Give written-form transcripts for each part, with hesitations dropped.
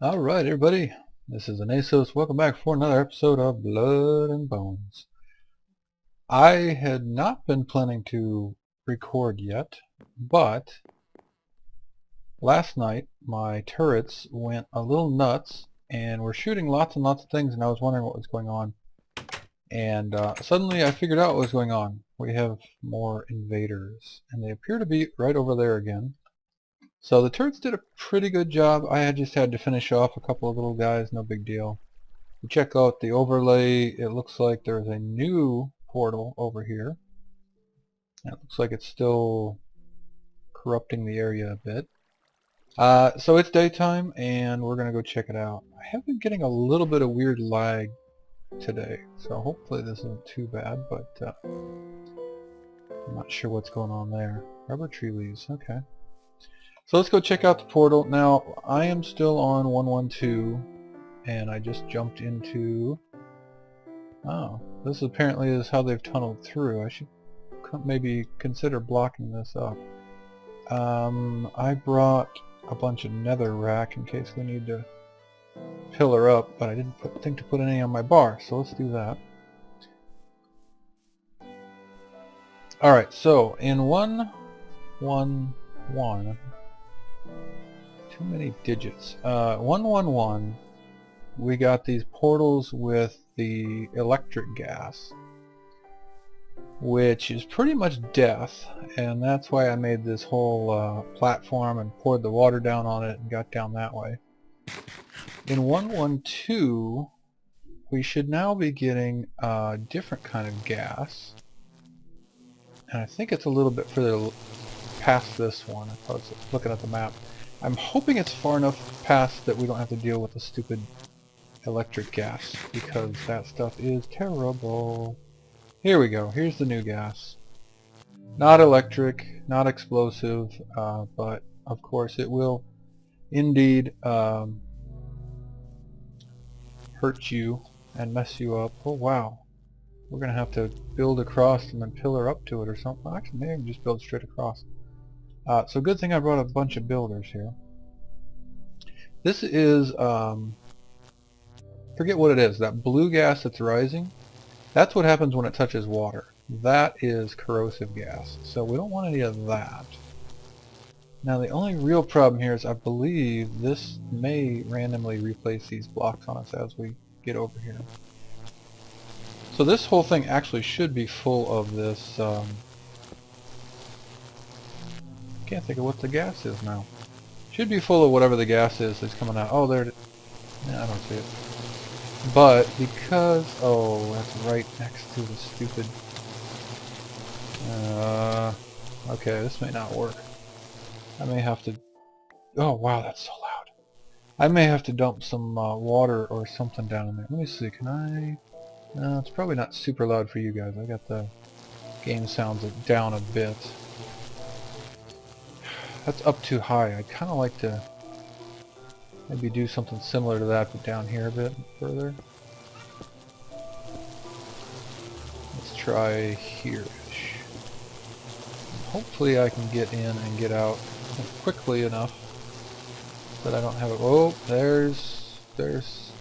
Alright everybody, this is Anasos. Welcome back for another episode of Blood and Bones. I had not been planning to record yet, but last night my turrets went a little nuts and were shooting lots and lots of things, and I was wondering what was going on. And suddenly I figured out what was going on. We have more invaders, and they appear to be right over there again. So the turrets did a pretty good job. I had just had to finish off a couple of little guys, no big deal. You check out the overlay, it looks like there's a new portal over here. And it looks like it's still corrupting the area a bit. So it's daytime and we're going to go check it out. I have been getting a little bit of weird lag today, so hopefully this isn't too bad, but I'm not sure what's going on there. Rubber tree leaves, okay. So let's go check out the portal. Now, I am still on 112, and I just jumped into... Oh, this apparently is how they've tunneled through. I should maybe consider blocking this up. I brought a bunch of nether rack in case we need to pillar up, but I didn't think to put any on my bar, so let's do that. Alright, so in 111... Too many digits. 111, we got these portals with the electric gas, which is pretty much death, and that's why I made this whole platform and poured the water down on it and got down that way. In 112, we should now be getting a different kind of gas, and I think it's a little bit further past this one. I was looking at the map. I'm hoping it's far enough past that we don't have to deal with the stupid electric gas, because that stuff is terrible. Here we go. Here's the new gas. Not electric, not explosive, but of course it will indeed hurt you and mess you up. Oh wow. We're going to have to build across and then pillar up to it or something. Actually, maybe I can just build straight across. So good thing I brought a bunch of builders here. This is, forget what it is, that blue gas that's rising, that's what happens when it touches water. That is corrosive gas, so we don't want any of that. Now the only real problem here is I believe this may randomly replace these blocks on us as we get over here. So this whole thing actually should be full of this, can't think of what the gas is now. Should be full of whatever the gas is that's coming out. Oh, there it is. Yeah, I don't see it. But because... Oh, that's right next to the stupid... okay, this may not work. I may have to... Oh, wow, that's so loud. I may have to dump some water or something down in there. Let me see, can I... No, it's probably not super loud for you guys. I got the game sounds down a bit. That's up too high. I'd kind of like to maybe do something similar to that, but down here a bit further. Let's try here-ish. Hopefully I can get in and get out quickly enough that I don't have it. Oh, there's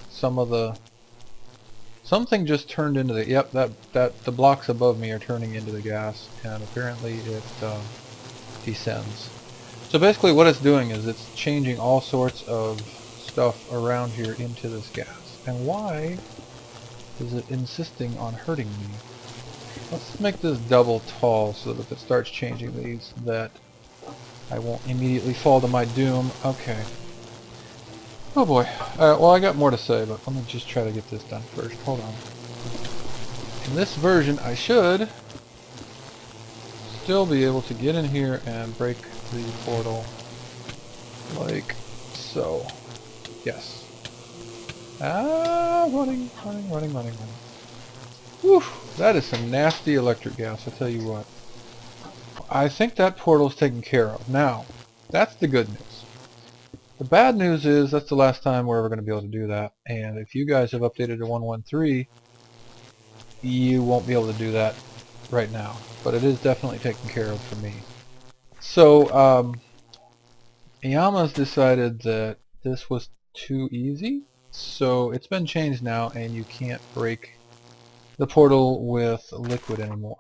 some of the... Something just turned into the... Yep, that the blocks above me are turning into the gas, and apparently it descends. So basically what it's doing is it's changing all sorts of stuff around here into this gas. And why is it insisting on hurting me? Let's make this double tall so that if it starts changing these that I won't immediately fall to my doom. Okay. Oh boy. Well, I got more to say, but let me just try to get this done first. Hold on. In this version I should still be able to get in here and break the portal like so. Yes. Running. Whew, that is some nasty electric gas, I tell you what. I think that portal's taken care of. Now, that's the good news. The bad news is that's the last time we're ever going to be able to do that, and if you guys have updated to 113, you won't be able to do that right now, but it is definitely taken care of for me. So, Eyamaz decided that this was too easy. So it's been changed now, and you can't break the portal with liquid anymore.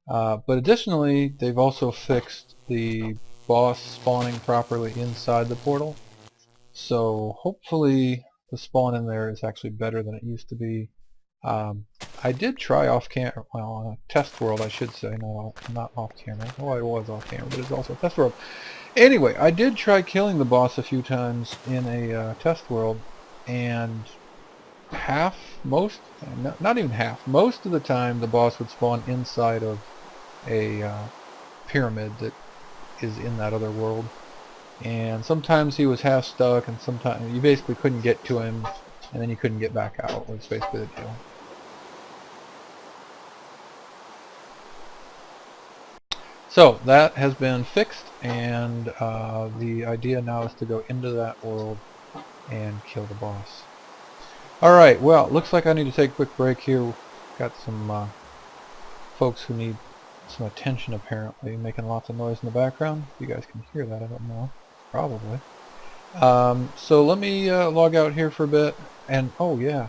But additionally, they've also fixed the boss spawning properly inside the portal. So hopefully the spawn in there is actually better than it used to be. I did try off camera, well, on a test world I should say, not off camera. Well, it was off camera, but it's also a test world. Anyway, I did try killing the boss a few times in a test world, and not even half, most of the time the boss would spawn inside of a pyramid that is in that other world. And sometimes he was half stuck, and sometimes you basically couldn't get to him, and then you couldn't get back out, was basically the deal. So that has been fixed, and the idea now is to go into that world and kill the boss. Alright, well, looks like I need to take a quick break here. Got some folks who need some attention apparently, making lots of noise in the background. You guys can hear that, I don't know. Probably. So let me log out here for a bit, and oh yeah,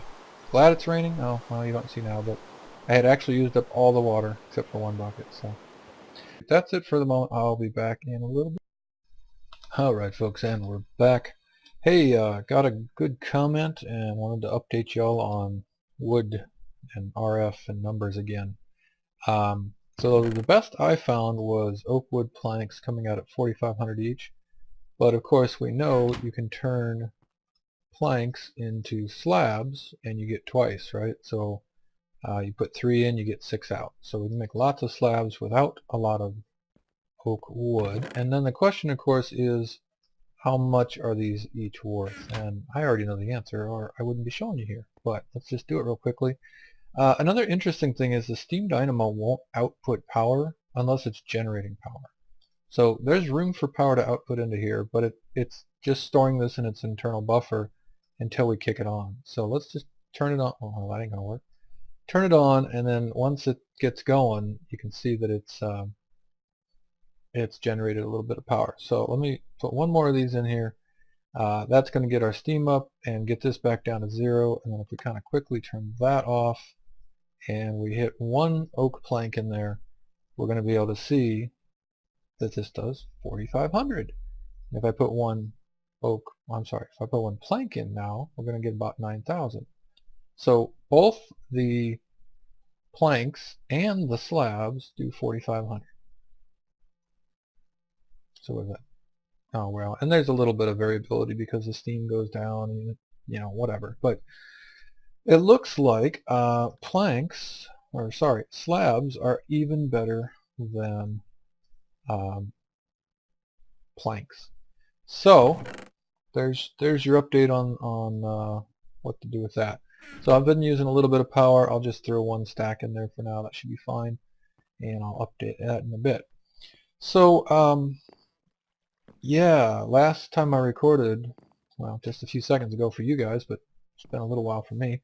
glad it's raining. Oh, well, you don't see now, but I had actually used up all the water except for one bucket, so that's it for the moment. I'll be back in a little bit. Alright folks, and we're back. Hey, got a good comment and wanted to update y'all on wood and RF and numbers again. So the best I found was oak wood planks coming out at 4,500 each, but of course we know you can turn planks into slabs and you get twice, right? So you put 3 in, you get 6 out. So we can make lots of slabs without a lot of oak wood. And then the question, of course, is how much are these each worth? And I already know the answer, or I wouldn't be showing you here. But let's just do it real quickly. Another interesting thing is the steam dynamo won't output power unless it's generating power. So there's room for power to output into here, but it's just storing this in its internal buffer until we kick it on. So let's just turn it on. Oh, that ain't gonna work. Turn it on, and then once it gets going, you can see that it's generated a little bit of power. So let me put one more of these in here. That's going to get our steam up and get this back down to 0. And then if we kind of quickly turn that off and we hit one oak plank in there, we're going to be able to see that this does 4,500. If I put one if I put one plank in now, we're going to get about 9,000. So both the planks and the slabs do 4,500. So with that, oh well, and there's a little bit of variability because the steam goes down, and you know, whatever. But it looks like slabs are even better than planks. So there's your update on what to do with that. So I've been using a little bit of power. I'll just throw one stack in there for now. That should be fine, and I'll update that in a bit. So yeah, last time I recorded, well, just a few seconds ago for you guys, but it's been a little while for me.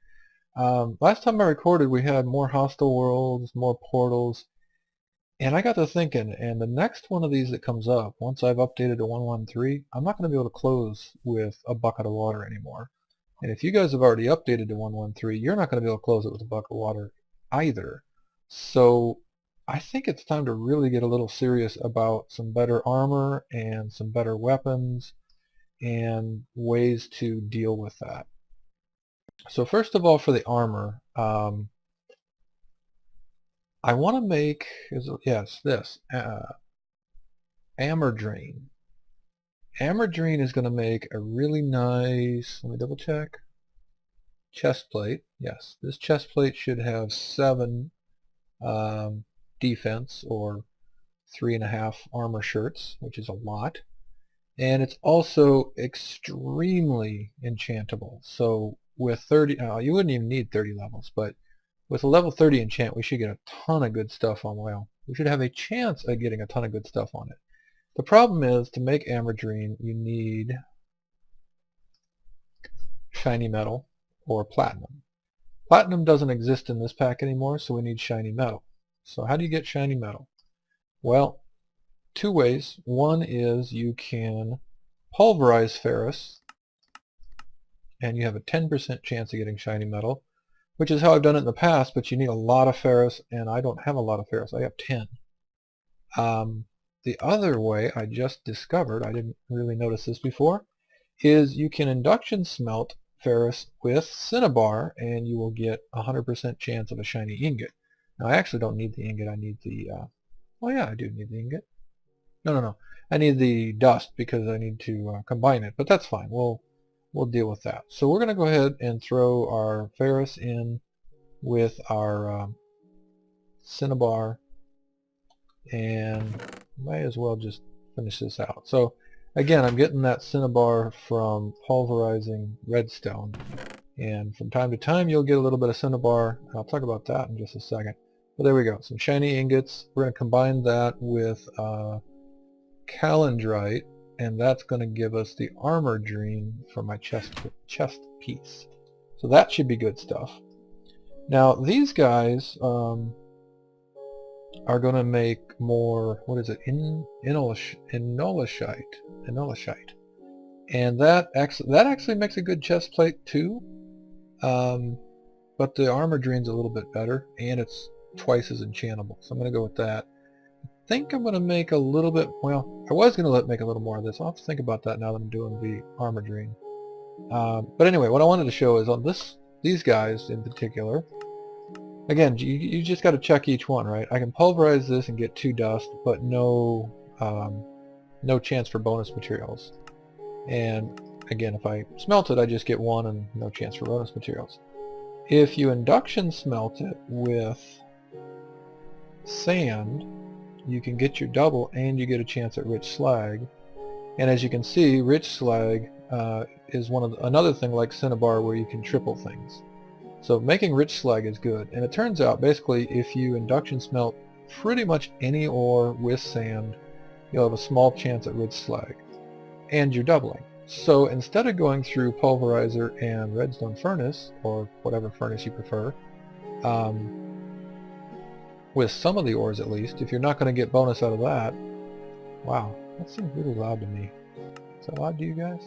Last time I recorded, we had more hostile worlds, more portals, and I got to thinking, and the next one of these that comes up, once I've updated to 1.13, I'm not going to be able to close with a bucket of water anymore. And if you guys have already updated to 1.13, you're not going to be able to close it with a bucket of water either. So I think it's time to really get a little serious about some better armor and some better weapons and ways to deal with that. So first of all, for the armor, I want to make, this Amordrine. Amordrine is going to make a really nice, let me double check, chest plate. Yes, this chest plate should have 7 defense, or 3.5 armor shirts, which is a lot. And it's also extremely enchantable. So with 30, you wouldn't even need 30 levels, but with a level 30 enchant, we should get a ton of good stuff on. Well, we should have a chance at getting a ton of good stuff on it. The problem is, to make Amordrine, you need shiny metal or platinum. Platinum doesn't exist in this pack anymore, so we need shiny metal. So how do you get shiny metal? Well, 2 ways. One is you can pulverize ferrous and you have a 10% chance of getting shiny metal, which is how I've done it in the past, but you need a lot of ferrous, and I don't have a lot of ferrous. I have 10. The other way I just discovered, I didn't really notice this before, is you can induction smelt ferrous with cinnabar, and you will get a 100% chance of a shiny ingot. Now I actually don't need the ingot, I need the, oh yeah, I do need the ingot. No. I need the dust because I need to combine it, but that's fine. We'll deal with that. So we're going to go ahead and throw our ferrous in with our cinnabar, and might as well just finish this out. So again, I'm getting that cinnabar from pulverizing redstone, and from time to time you'll get a little bit of cinnabar. I'll talk about that in just a second. But there we go, some shiny ingots. We're going to combine that with calandrite, and that's going to give us the Amordrine for my chest piece. So that should be good stuff. Now these guys are going to make more, what is it, Inolashite, and that actually makes a good chest plate too, but the Amordrine's a little bit better, and it's twice as enchantable, so I'm going to go with that. I think I'm going to make a little bit, well, I was going to make a little more of this. I'll have to think about that now that I'm doing the Amordrine. But anyway, what I wanted to show is on these guys in particular, again, you just got to check each one, right? I can pulverize this and get 2 dust, but no chance for bonus materials. And again, if I smelt it, I just get 1 and no chance for bonus materials. If you induction smelt it with sand, you can get your double, and you get a chance at rich slag. And as you can see, rich slag is another thing like cinnabar where you can triple things. So making rich slag is good, and it turns out basically if you induction smelt pretty much any ore with sand, you'll have a small chance at rich slag, and you're doubling. So instead of going through pulverizer and redstone furnace, or whatever furnace you prefer, with some of the ores at least, if you're not going to get bonus out of that, wow, that seems really loud to me. Is that loud to you guys?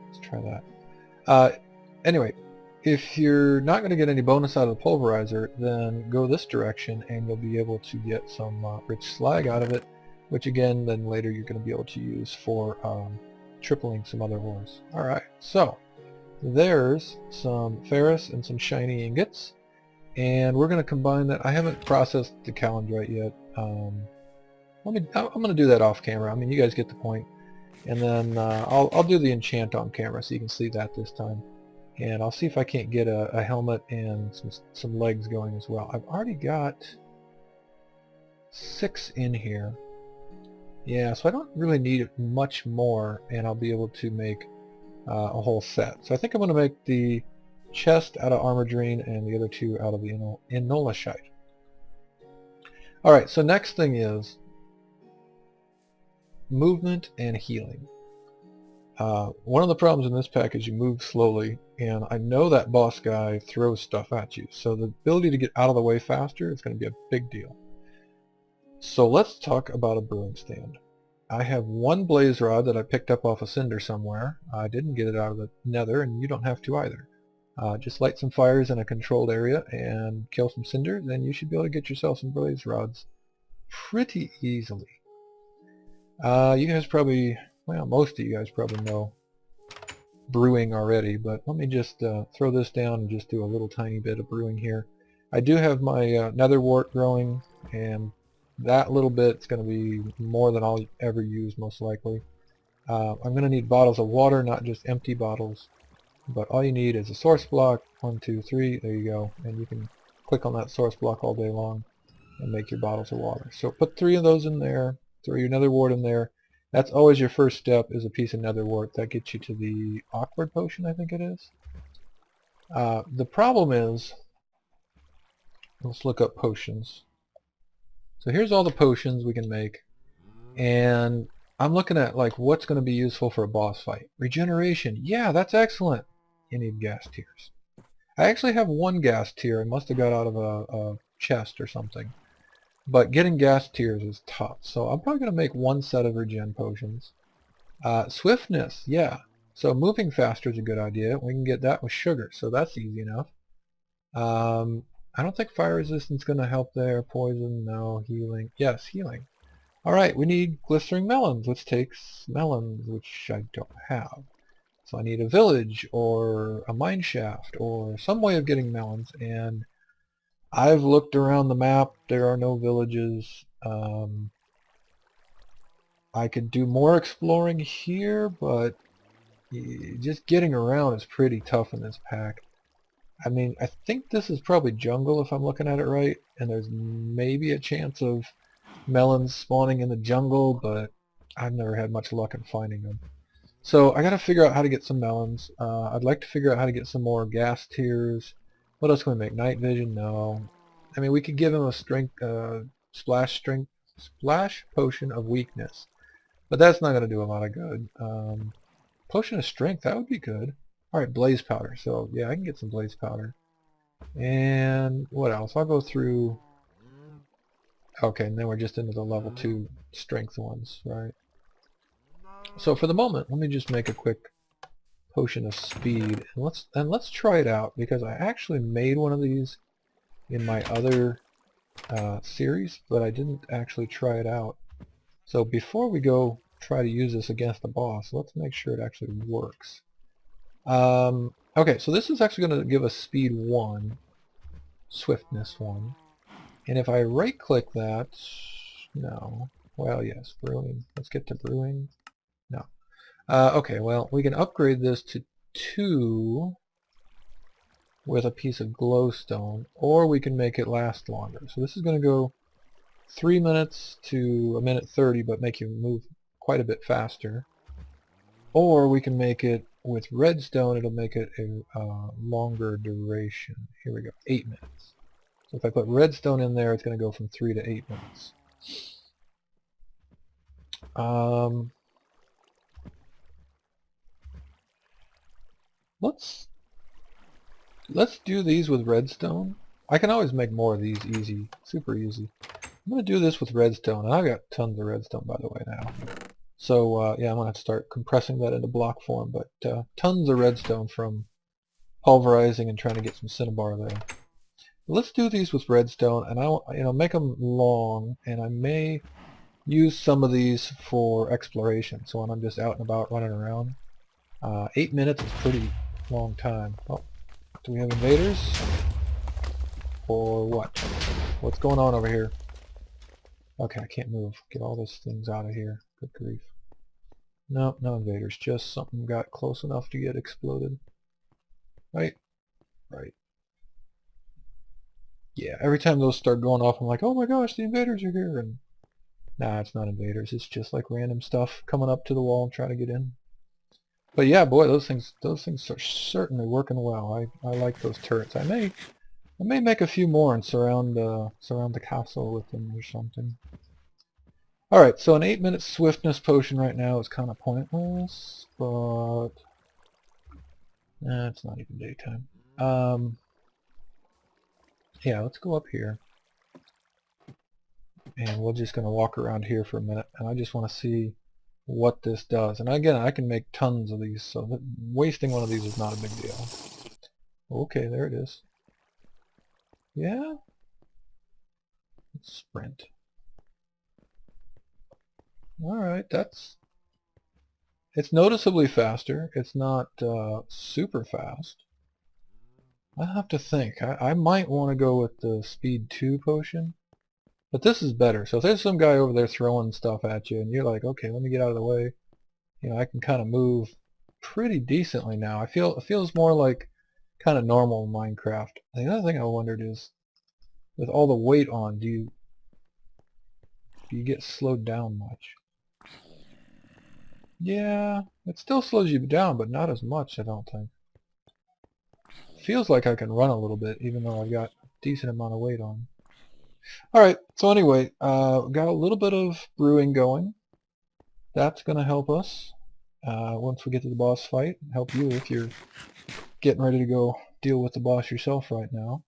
Let's try that. Anyway, if you're not going to get any bonus out of the pulverizer, then go this direction and you'll be able to get some rich slag out of it, which again then later you're going to be able to use for tripling some other ores. Alright, so there's some ferrous and some shiny ingots, and we're going to combine that. I haven't processed the calandrite yet. I'm going to do that off camera. I mean, you guys get the point. And then I'll do the enchant on camera so you can see that this time. And I'll see if I can't get a helmet and some legs going as well. I've already got 6 in here. Yeah, so I don't really need much more, and I'll be able to make a whole set. So I think I'm going to make the chest out of Amordrine and the other 2 out of the Inolashite. Alright, so next thing is movement and healing. One of the problems in this pack is you move slowly, and I know that boss guy throws stuff at you, so the ability to get out of the way faster is going to be a big deal. So let's talk about a brewing stand. I have 1 blaze rod that I picked up off a cinder somewhere. I didn't get it out of the nether, and you don't have to either. Just light some fires in a controlled area and kill some cinders, and you should be able to get yourself some blaze rods pretty easily. You guys probably, well, most of you guys probably know brewing already, but let me just throw this down and just do a little tiny bit of brewing here. I do have my nether wart growing, and that little bit's going to be more than I'll ever use most likely. I'm going to need bottles of water, not just empty bottles, but all you need is a source block. 1, 2, 3, there you go, and you can click on that source block all day long and make your bottles of water. So put 3 of those in there, throw your nether wart in there. That's always your first step, is a piece of nether wart. That gets you to the awkward potion, I think it is. The problem is, let's look up potions. So here's all the potions we can make, and I'm looking at like what's going to be useful for a boss fight. Regeneration, yeah, that's excellent. You need gas tiers. I actually have 1 gas tier. I must have got out of a chest or something. But getting gas tiers is tough, so I'm probably going to make 1 set of regen potions. Swiftness, yeah. So moving faster is a good idea. We can get that with sugar, so that's easy enough. I don't think fire resistance is going to help there. Poison, no. Healing, yes, healing. Alright, we need glistering melons, which takes melons, which I don't have. So I need a village, or a mine shaft, or some way of getting melons, and I've looked around the map. There are no villages. I could do more exploring here, but just getting around is pretty tough in this pack. I mean, I think this is probably jungle if I'm looking at it right, and there's maybe a chance of melons spawning in the jungle, but I've never had much luck in finding them. So I gotta figure out how to get some melons. I'd like to figure out how to get some more gas tiers. What else can we make? Night vision? No. I mean, we could give him a splash potion of weakness, but that's not gonna do a lot of good. Potion of strength, that would be good. Alright, blaze powder. So yeah, I can get some blaze powder. And what else? I'll go through. Okay, and then we're just into the level 2 strength ones, right? So for the moment, let me just make a quick potion of speed, and let's try it out, because I actually made one of these in my other series, but I didn't actually try it out. So before we go try to use this against the boss, let's make sure it actually works. Okay, so this is actually going to give us speed 1, swiftness 1, and if I right click that, no, well yes, brewing, let's get to brewing, no. Okay, well we can upgrade this to 2 with a piece of glowstone, or we can make it last longer. So this is going to go 3 minutes to 1:30, but make you move quite a bit faster. Or we can make it with redstone, it'll make it a longer duration. Here we go, 8 minutes. So if I put redstone in there, it's going to go from 3 to 8 minutes. Let's do these with redstone. I can always make more of these easy, super easy. I'm going to do this with redstone, and I've got tons of redstone by the way now. So yeah, I'm going to have to start compressing that into block form, but tons of redstone from pulverizing and trying to get some cinnabar there. Let's do these with redstone, and I make them long, and I may use some of these for exploration. So when I'm just out and about running around, 8 minutes is a pretty long time. Oh, do we have invaders? Or what? What's going on over here? Okay, I can't move. Get all those things out of here. Good grief. No, no invaders. Just something got close enough to get exploded. Right? Right. Yeah, every time those start going off, I'm like, oh my gosh, the invaders are here. And nah, it's not invaders. It's just like random stuff coming up to the wall and trying to get in. But yeah, boy, those things are certainly working well. I like those turrets. I may make a few more and surround the castle with them or something. Alright, so an 8-minute swiftness potion right now is kind of pointless, but it's not even daytime. Yeah, let's go up here. And we're just going to walk around here for a minute, and I just want to see what this does. And again, I can make tons of these, so wasting one of these is not a big deal. Okay, there it is. Yeah? Let's sprint. Alright, it's noticeably faster. It's not super fast. I have to think. I might want to go with the speed 2 potion. But this is better. So if there's some guy over there throwing stuff at you and you're like, okay, let me get out of the way. You know, I can kind of move pretty decently now. It feels more like kind of normal in Minecraft. The other thing I wondered is, with all the weight on, do you get slowed down much? Yeah, it still slows you down, but not as much, I don't think. Feels like I can run a little bit, even though I've got a decent amount of weight on. Alright, so anyway, got a little bit of brewing going. That's going to help us once we get to the boss fight. Help you if you're getting ready to go deal with the boss yourself right now.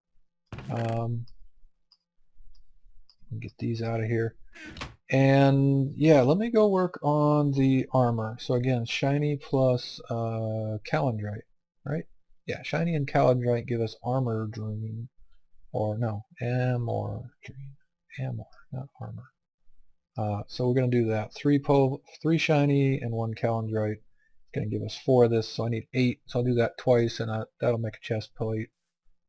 Get these out of here. And yeah, let me go work on the armor. So again, shiny plus calendrite, right? Yeah, shiny and calendrite give us Amordrine, or no, Amordrine, Amor, not armor. So we're going to do that. Three shiny and one calendrite. It's going to give us 4 of this, so I need 8. So I'll do that twice, and that'll make a chest plate.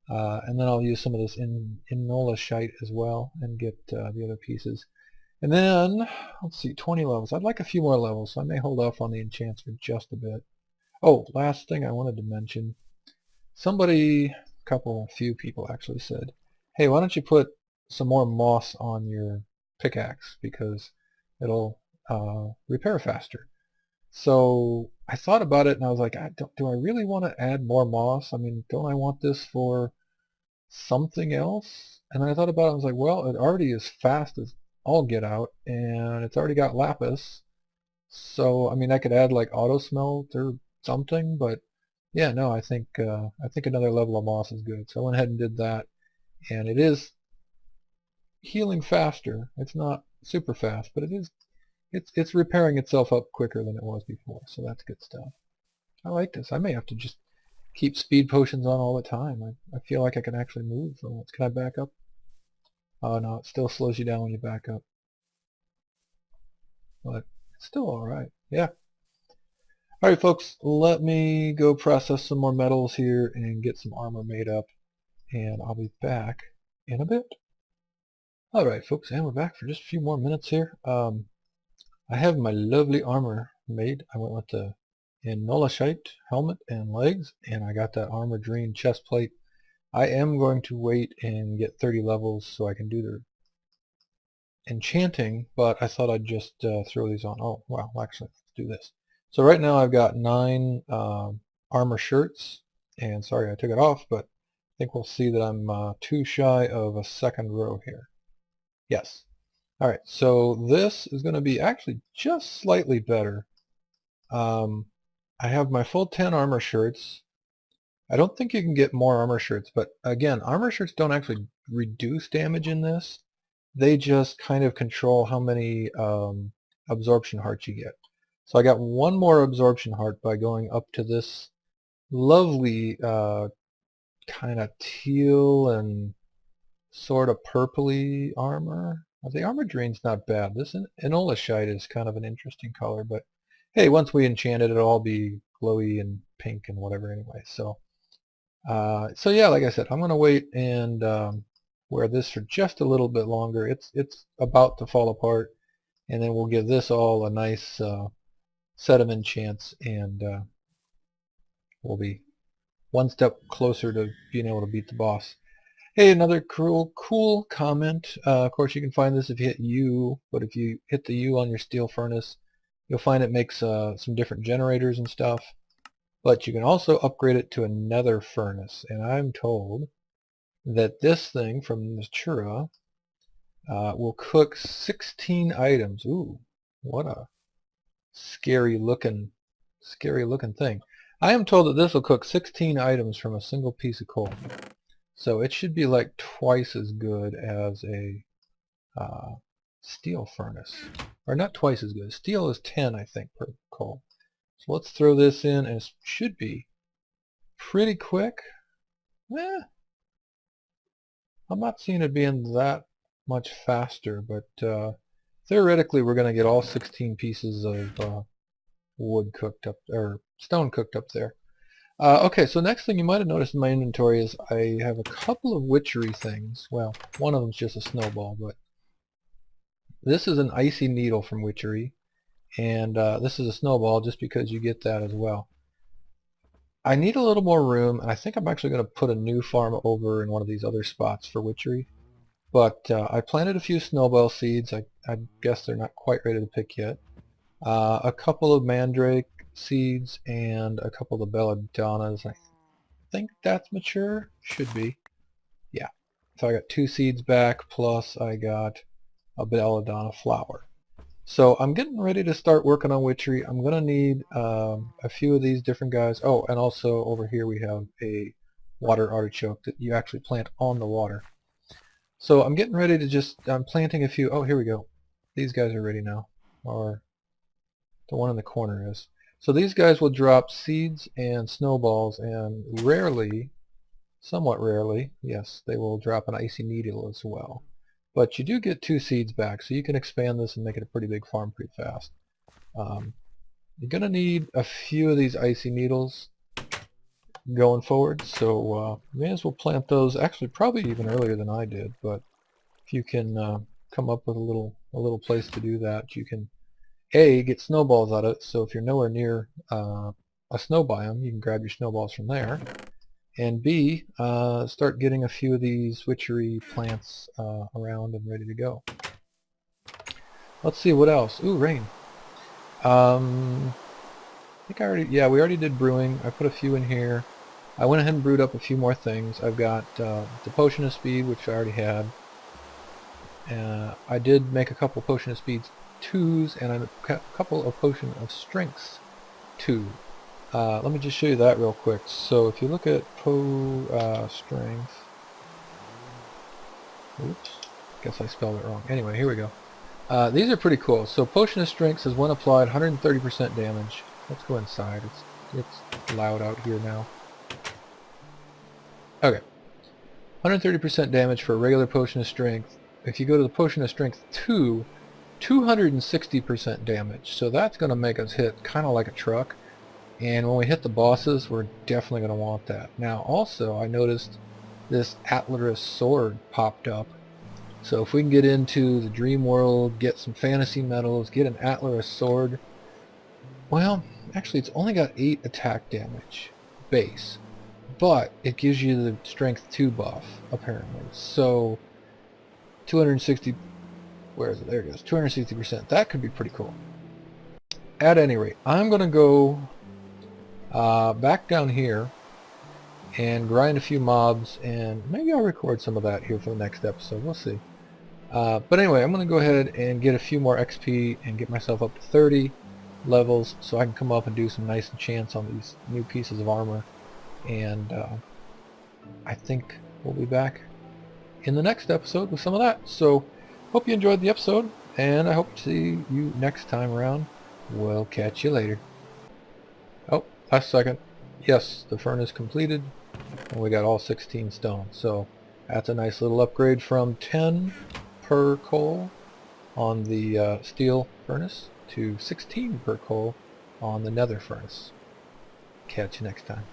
And then I'll use some of this Inolashite as well and get the other pieces. And then, let's see, 20 levels. I'd like a few more levels, so I may hold off on the enchants for just a bit. Oh, last thing I wanted to mention. Somebody, few people actually said, hey, why don't you put some more moss on your pickaxe because it'll repair faster. So I thought about it and I was like, do I really want to add more moss? I mean, don't I want this for something else? And then I thought about it, I was like, well, it already is fast as all get out, and it's already got lapis. So, I mean, I could add like auto smelt or something, but yeah, no, I think another level of moss is good. So I went ahead and did that, and it is healing faster. It's not super fast, but it's repairing itself up quicker than it was before. So that's good stuff. I like this. I may have to just keep speed potions on all the time. I feel like I can actually move. Can I back up? Oh no, it still slows you down when you back up. But it's still alright. Yeah. Alright folks, let me go process some more metals here and get some armor made up, and I'll be back in a bit. Alright folks, and we're back for just a few more minutes here. I have my lovely armor made. I went with the Inolashite helmet and legs, and I got that Amordrine chest plate. I am going to wait and get 30 levels so I can do the enchanting, but I thought I'd just throw these on. Oh, wow, actually, let's do this. So right now I've got 9 armor shirts, and sorry I took it off, but I think we'll see that I'm too shy of a second row here. Yes. Alright, so this is going to be actually just slightly better. I have my full 10 armor shirts. I don't think you can get more armor shirts, but again, armor shirts don't actually reduce damage in this. They just kind of control how many absorption hearts you get. So I got 1 more absorption heart by going up to this lovely kind of teal and sort of purpley armor. The Amordrine's not bad. This Inolashite is kind of an interesting color, but hey, once we enchant it, it'll all be glowy and pink and whatever anyway. So yeah, like I said, I'm going to wait and wear this for just a little bit longer. It's about to fall apart, and then we'll give this all a nice set of enchants, and we'll be one step closer to being able to beat the boss. Hey, another cool comment. Of course, you can find this if you hit U, but if you hit the U on your steel furnace, you'll find it makes some different generators and stuff. But you can also upgrade it to a nether furnace, and I'm told that this thing from Natura will cook 16 items. Ooh, what a scary looking thing. I am told that this will cook 16 items from a single piece of coal. So it should be like twice as good as a steel furnace. Or not twice as good. Steel is 10, I think, per coal. So let's throw this in, and it should be pretty quick. I'm not seeing it being that much faster, but theoretically we're going to get all 16 pieces of wood cooked up, or stone cooked up there. Okay, so next thing you might have noticed in my inventory is I have a couple of witchery things. Well, one of them is just a snowball, but this is an icy needle from Witchery, and this is a snowball just because you get that as well. I need a little more room, and I think I'm actually going to put a new farm over in one of these other spots for Witchery. But I planted a few snowball seeds. I guess they're not quite ready to pick yet. A couple of mandrake seeds and a couple of belladonnas. I think that's mature. Should be. Yeah. So I got 2 seeds back, plus I got a belladonna flower. So I'm getting ready to start working on Witchery. I'm going to need a few of these different guys. Oh, and also over here we have a water artichoke that you actually plant on the water. So I'm getting ready to I'm planting a few. Oh, here we go. these guys are ready now, or the one in the corner is. So these guys will drop seeds and snowballs, and rarely, somewhat rarely, yes, they will drop an icy needle as well. But you do get 2 seeds back, so you can expand this and make it a pretty big farm pretty fast. You're going to need a few of these icy needles going forward, so may as well plant those, actually probably even earlier than I did, but if you can come up with a little place to do that, you can A, get snowballs out of it, so if you're nowhere near a snow biome, you can grab your snowballs from there, and B, start getting a few of these witchery plants around and ready to go. Let's see what else. Ooh, rain. I think we already did brewing. I put a few in here. I went ahead and brewed up a few more things. I've got the potion of speed, which I already had. I did make a couple potion of speeds 2s and a couple of potion of strengths 2. Let me just show you that real quick. So if you look at strength, oops, guess I spelled it wrong. Anyway, here we go. These are pretty cool. So potion of strength is when applied 130% damage. Let's go inside. It's loud out here now. Okay, 130% damage for a regular potion of strength. If you go to the potion of strength 2, 260% damage. So that's going to make us hit kind of like a truck. And when we hit the bosses, we're definitely going to want that. Now also, I noticed this Atlas sword popped up. So if we can get into the dream world, get some fantasy metals, get an Atlas sword, well, actually it's only got 8 attack damage base, but it gives you the strength 2 buff apparently. So 260, where is it? There it goes, 260%. That could be pretty cool. At any rate, I'm going to go back down here and grind a few mobs, and maybe I'll record some of that here for the next episode. We'll see. But anyway, I'm going to go ahead and get a few more XP and get myself up to 30 levels so I can come up and do some nice enchants on these new pieces of armor. And I think we'll be back in the next episode with some of that. So hope you enjoyed the episode, and I hope to see you next time around. We'll catch you later. Oh, last second. Yes, the furnace completed, and we got all 16 stone. So that's a nice little upgrade from 10 per coal on the steel furnace to 16 per coal on the nether furnace. Catch you next time.